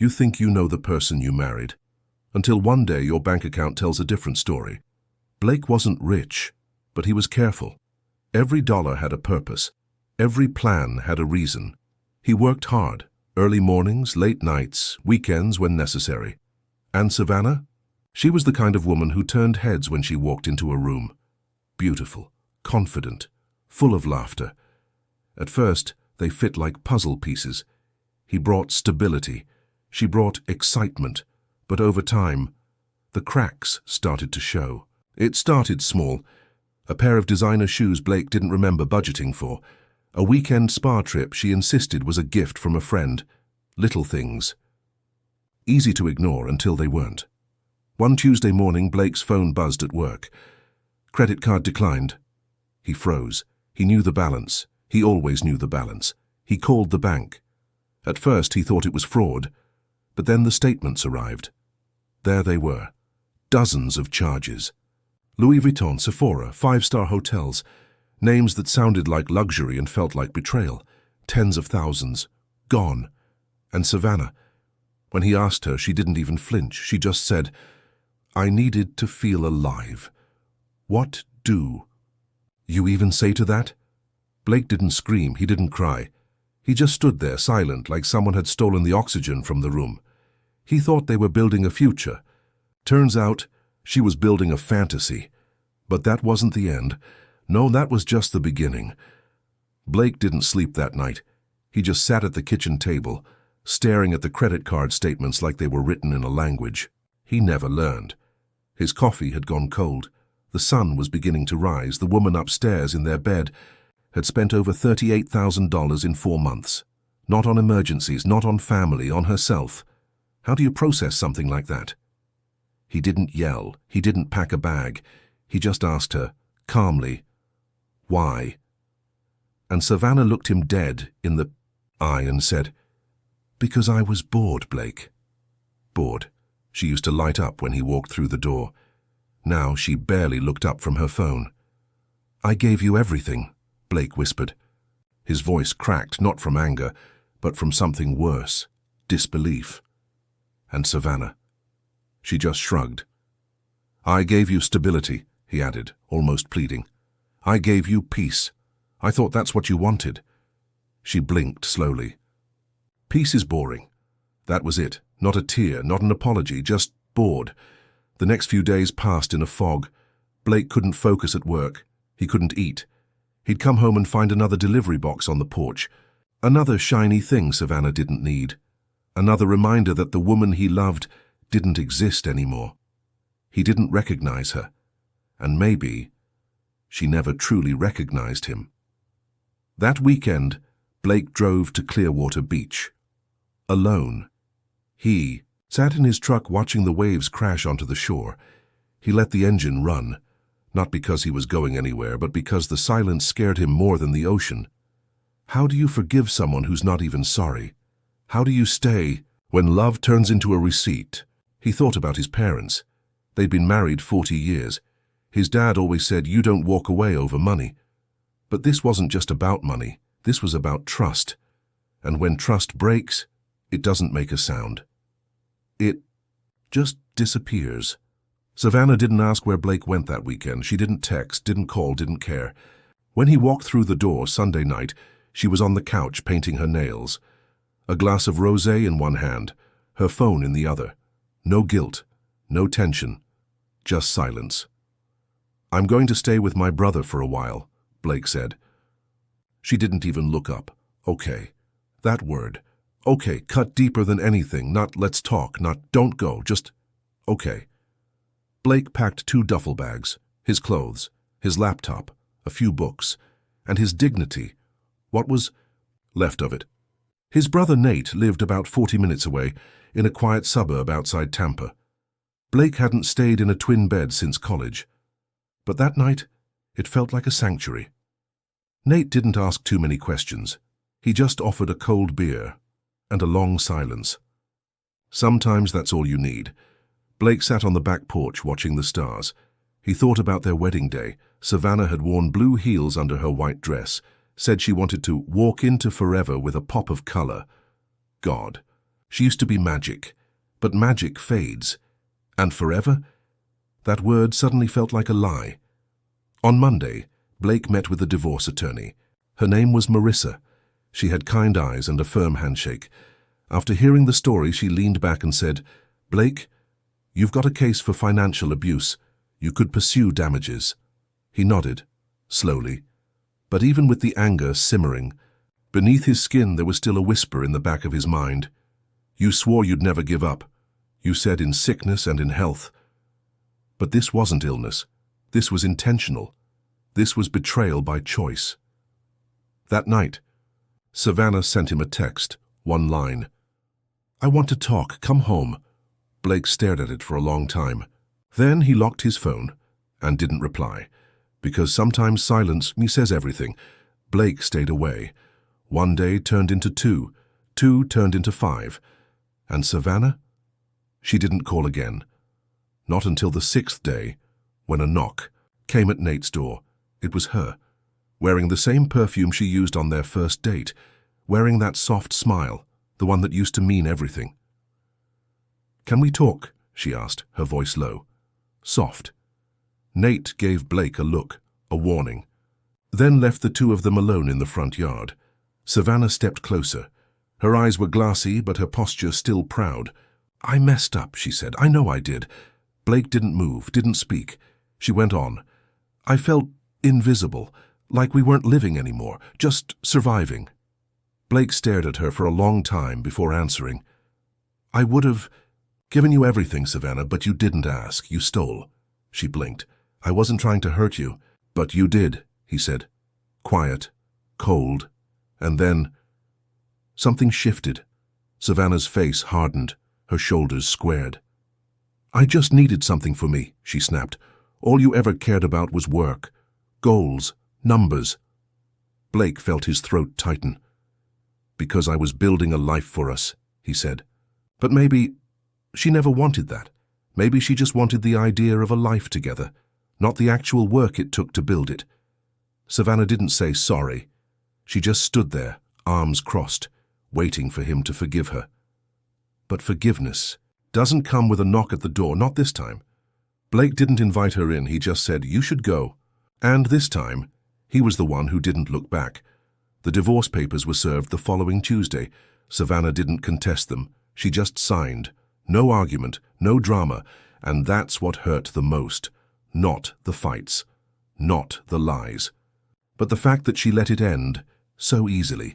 You think you know the person you married, until one day your bank account tells a different story. Blake wasn't rich, but he was careful. Every dollar had a purpose. Every plan had a reason. He worked hard, early mornings, late nights, weekends when necessary. And Savannah? She was the kind of woman who turned heads when she walked into a room. Beautiful, confident, full of laughter. At first, they fit like puzzle pieces. He brought stability. She brought excitement. But over time, the cracks started to show. It started small. A pair of designer shoes Blake didn't remember budgeting for. A weekend spa trip she insisted was a gift from a friend. Little things. Easy to ignore until they weren't. One Tuesday morning, Blake's phone buzzed at work. Credit card declined. He froze. He knew the balance. He always knew the balance. He called the bank. At first, he thought it was fraud. But then the statements arrived. There they were. Dozens of charges. Louis Vuitton, Sephora, five-star hotels. Names that sounded like luxury and felt like betrayal. Tens of thousands. Gone. And Savannah. When he asked her, she didn't even flinch. She just said, "I needed to feel alive." What do you even say to that? Blake didn't scream. He didn't cry. He just stood there, silent, like someone had stolen the oxygen from the room. He thought they were building a future. Turns out, she was building a fantasy. But that wasn't the end. No, that was just the beginning. Blake didn't sleep that night. He just sat at the kitchen table, staring at the credit card statements like they were written in a language he never learned. His coffee had gone cold. The sun was beginning to rise. The woman upstairs in their bed had spent over $38,000 in 4 months. Not on emergencies, not on family, on herself. How do you process something like that? He didn't yell. He didn't pack a bag. He just asked her, calmly, "Why?" And Savannah looked him dead in the eye and said, "Because I was bored, Blake." Bored. She used to light up when he walked through the door. Now she barely looked up from her phone. "I gave you everything," Blake whispered. His voice cracked, not from anger, but from something worse, disbelief. And Savannah? She just shrugged. "I gave you stability," he added, almost pleading. "I gave you peace. I thought that's what you wanted." She blinked slowly. Peace is boring. That was it. Not a tear, not an apology, just bored. The next few days passed in a fog. Blake couldn't focus at work. He couldn't eat. He'd come home and find another delivery box on the porch. Another shiny thing Savannah didn't need. Another reminder that the woman he loved didn't exist anymore. He didn't recognize her. And maybe she never truly recognized him. That weekend, Blake drove to Clearwater Beach. Alone. He sat in his truck watching the waves crash onto the shore. He let the engine run, not because he was going anywhere, but because the silence scared him more than the ocean. How do you forgive someone who's not even sorry? How do you stay when love turns into a receipt? He thought about his parents. They'd been married 40 years. His dad always said, "You don't walk away over money." But this wasn't just about money. This was about trust. And when trust breaks, it doesn't make a sound. It just disappears. Savannah didn't ask where Blake went that weekend. She didn't text, didn't call, didn't care. When he walked through the door Sunday night, she was on the couch painting her nails. A glass of rosé in one hand, her phone in the other. No guilt, no tension, just silence. "I'm going to stay with my brother for a while," Blake said. She didn't even look up. Okay. That word. Okay, cut deeper than anything. Not "let's talk," not "don't go," just okay. Blake packed 2 duffel bags, his clothes, his laptop, a few books, and his dignity, what was left of it. His brother Nate lived about 40 minutes away, in a quiet suburb outside Tampa. Blake hadn't stayed in a twin bed since college. But that night, it felt like a sanctuary. Nate didn't ask too many questions. He just offered a cold beer and a long silence. Sometimes that's all you need. Blake sat on the back porch watching the stars. He thought about their wedding day. Savannah had worn blue heels under her white dress, said she wanted to walk into forever with a pop of color. God. She used to be magic, but magic fades. And forever? That word suddenly felt like a lie. On Monday, Blake met with a divorce attorney. Her name was Marissa. She had kind eyes and a firm handshake. After hearing the story, she leaned back and said, "Blake, you've got a case for financial abuse. You could pursue damages." He nodded, slowly. But even with the anger simmering, beneath his skin there was still a whisper in the back of his mind. "You swore you'd never give up. You said in sickness and in health." But this wasn't illness. This was intentional. This was betrayal by choice. That night, Savannah sent him a text, one line. "I want to talk. Come home." Blake stared at it for a long time. Then he locked his phone and didn't reply. Because sometimes silence says everything. Blake stayed away. One day turned into two. Two turned into 5. And Savannah? She didn't call again. Not until the 6th day, when a knock came at Nate's door. It was her, wearing the same perfume she used on their first date, wearing that soft smile, the one that used to mean everything. "Can we talk?" she asked, her voice low, soft. Nate gave Blake a look, a warning, then left the two of them alone in the front yard. Savannah stepped closer. Her eyes were glassy, but her posture still proud. "I messed up," she said. "I know I did." Blake didn't move, didn't speak. She went on. "I felt invisible, like we weren't living anymore, just surviving." Blake stared at her for a long time before answering. "I would have given you everything, Savannah, but you didn't ask. You stole." She blinked. "I wasn't trying to hurt you." "But you did," he said. Quiet, cold, and then something shifted. Savannah's face hardened, her shoulders squared. "I just needed something for me," she snapped. "All you ever cared about was work, goals, numbers." Blake felt his throat tighten. "Because I was building a life for us," he said. But maybe she never wanted that. Maybe she just wanted the idea of a life together, not the actual work it took to build it. Savannah didn't say sorry. She just stood there, arms crossed, waiting for him to forgive her. But forgiveness doesn't come with a knock at the door, not this time. Blake didn't invite her in, he just said, "You should go." And this time, he was the one who didn't look back. The divorce papers were served the following Tuesday. Savannah didn't contest them. She just signed. No argument, no drama, and that's what hurt the most. Not the fights, not the lies, but the fact that she let it end so easily.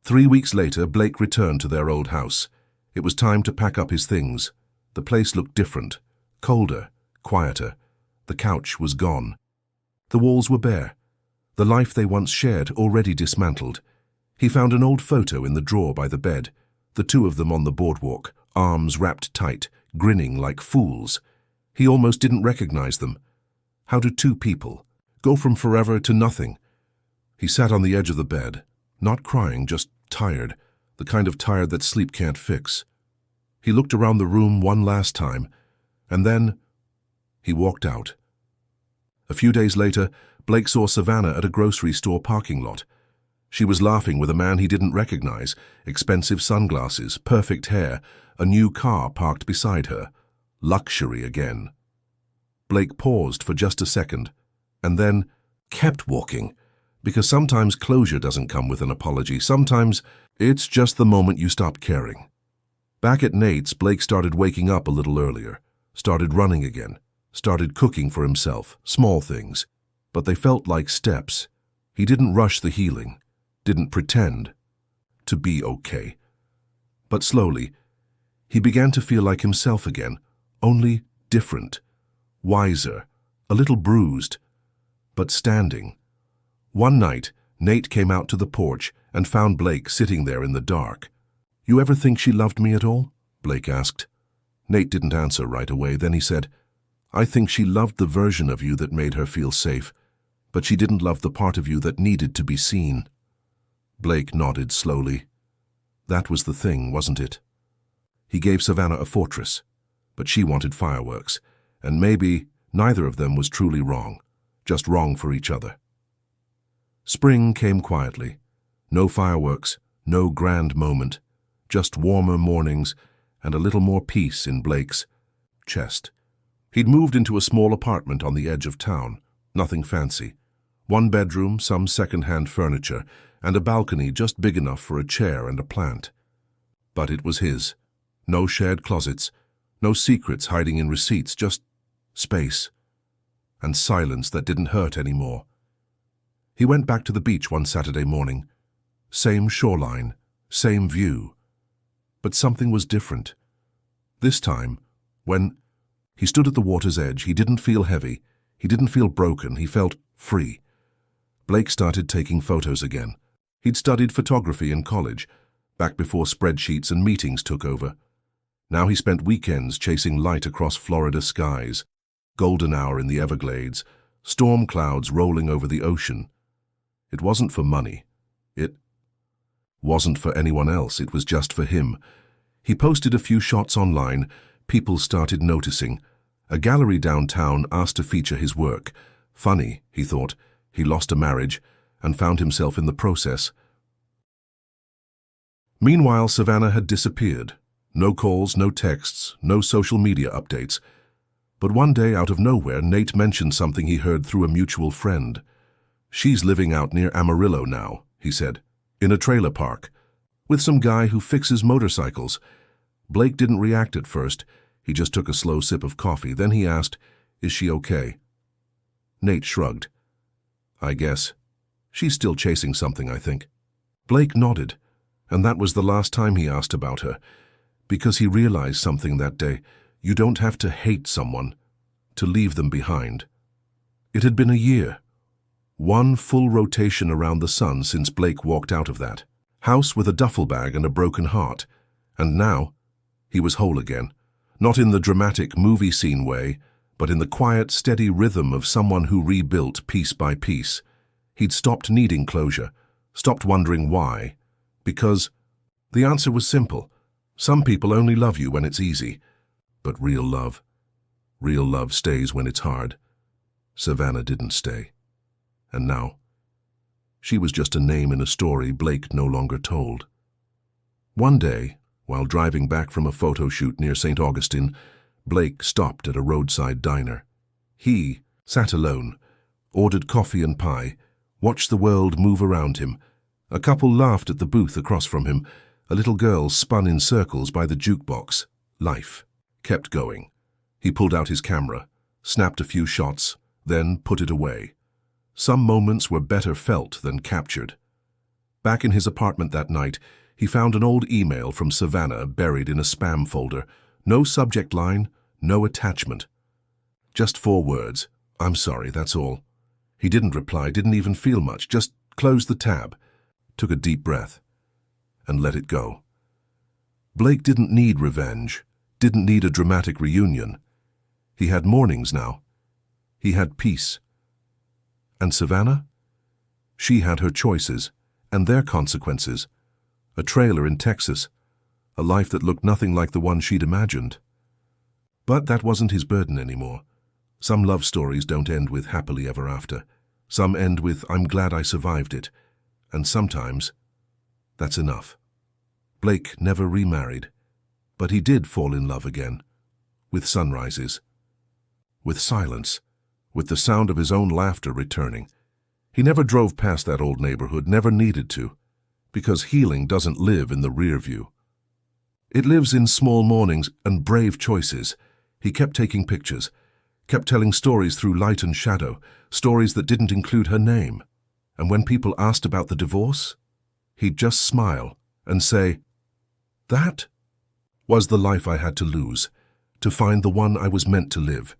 3 weeks later, Blake returned to their old house. It was time to pack up his things. The place looked different, colder, quieter. The couch was gone. The walls were bare. The life they once shared already dismantled. He found an old photo in the drawer by the bed, the two of them on the boardwalk, arms wrapped tight, grinning like fools. He almost didn't recognize them. How do two people go from forever to nothing? He sat on the edge of the bed, not crying, just tired, the kind of tired that sleep can't fix. He looked around the room one last time, and then he walked out. A few days later, Blake saw Savannah at a grocery store parking lot. She was laughing with a man he didn't recognize, expensive sunglasses, perfect hair, a new car parked beside her. Luxury again. Blake paused for just a second, and then kept walking, because sometimes closure doesn't come with an apology. Sometimes it's just the moment you stop caring. Back at Nate's, Blake started waking up a little earlier, started running again, started cooking for himself, small things, but they felt like steps. He didn't rush the healing, didn't pretend to be okay. But slowly, he began to feel like himself again, only different, wiser, a little bruised, but standing. One night, Nate came out to the porch and found Blake sitting there in the dark. "You ever think she loved me at all?" Blake asked. Nate didn't answer right away. Then he said, "I think she loved the version of you that made her feel safe, but she didn't love the part of you that needed to be seen." Blake nodded slowly. That was the thing, wasn't it? He gave Savannah a fortress, but she wanted fireworks, and maybe neither of them was truly wrong, just wrong for each other. Spring came quietly. No fireworks, no grand moment, just warmer mornings and a little more peace in Blake's chest. He'd moved into a small apartment on the edge of town, nothing fancy. One bedroom, some second-hand furniture, and a balcony just big enough for a chair and a plant. But it was his. No shared closets, no secrets hiding in receipts, just space and silence that didn't hurt anymore. He went back to the beach one Saturday morning. Same shoreline, same view. But something was different. This time, when he stood at the water's edge, he didn't feel heavy, he didn't feel broken, he felt free. Blake started taking photos again. He'd studied photography in college, back before spreadsheets and meetings took over. Now he spent weekends chasing light across Florida skies, golden hour in the Everglades, storm clouds rolling over the ocean. It wasn't for money. It wasn't for anyone else. It was just for him. He posted a few shots online. People started noticing. A gallery downtown asked to feature his work. Funny, he thought. He lost a marriage and found himself in the process. Meanwhile, Savannah had disappeared. No calls, no texts, no social media updates. But one day, out of nowhere, Nate mentioned something he heard through a mutual friend. "She's living out near Amarillo now," he said, "in a trailer park, with some guy who fixes motorcycles." Blake didn't react at first. He just took a slow sip of coffee. Then he asked, "Is she okay?" Nate shrugged. "I guess. She's still chasing something, I think." Blake nodded, and that was the last time he asked about her, because he realized something that day. You don't have to hate someone to leave them behind. It had been a year. One full rotation around the sun since Blake walked out of that house with a duffel bag and a broken heart. And now, he was whole again. Not in the dramatic movie scene way, but in the quiet, steady rhythm of someone who rebuilt piece by piece. He'd stopped needing closure, stopped wondering why. Because the answer was simple. Some people only love you when it's easy. But real love stays when it's hard. Savannah didn't stay. And now, she was just a name in a story Blake no longer told. One day, while driving back from a photo shoot near St. Augustine, Blake stopped at a roadside diner. He sat alone, ordered coffee and pie, watched the world move around him. A couple laughed at the booth across from him. A little girl spun in circles by the jukebox. Life kept going. He pulled out his camera, snapped a few shots, then put it away. Some moments were better felt than captured. Back in his apartment that night, he found an old email from Savannah buried in a spam folder. No subject line, no attachment. Just 4 words. "I'm sorry, that's all." He didn't reply, didn't even feel much, just closed the tab, took a deep breath, and let it go. Blake didn't need revenge, didn't need a dramatic reunion. He had mornings now. He had peace. And Savannah? She had her choices, and their consequences. A trailer in Texas, a life that looked nothing like the one she'd imagined. But that wasn't his burden anymore. Some love stories don't end with happily ever after. Some end with, "I'm glad I survived it." And sometimes, that's enough. Blake never remarried, but he did fall in love again. With sunrises. With silence. With the sound of his own laughter returning. He never drove past that old neighborhood, never needed to. Because healing doesn't live in the rear view. It lives in small mornings and brave choices. He kept taking pictures, kept telling stories through light and shadow, stories that didn't include her name. And when people asked about the divorce, he'd just smile and say, "That was the life I had to lose, to find the one I was meant to live."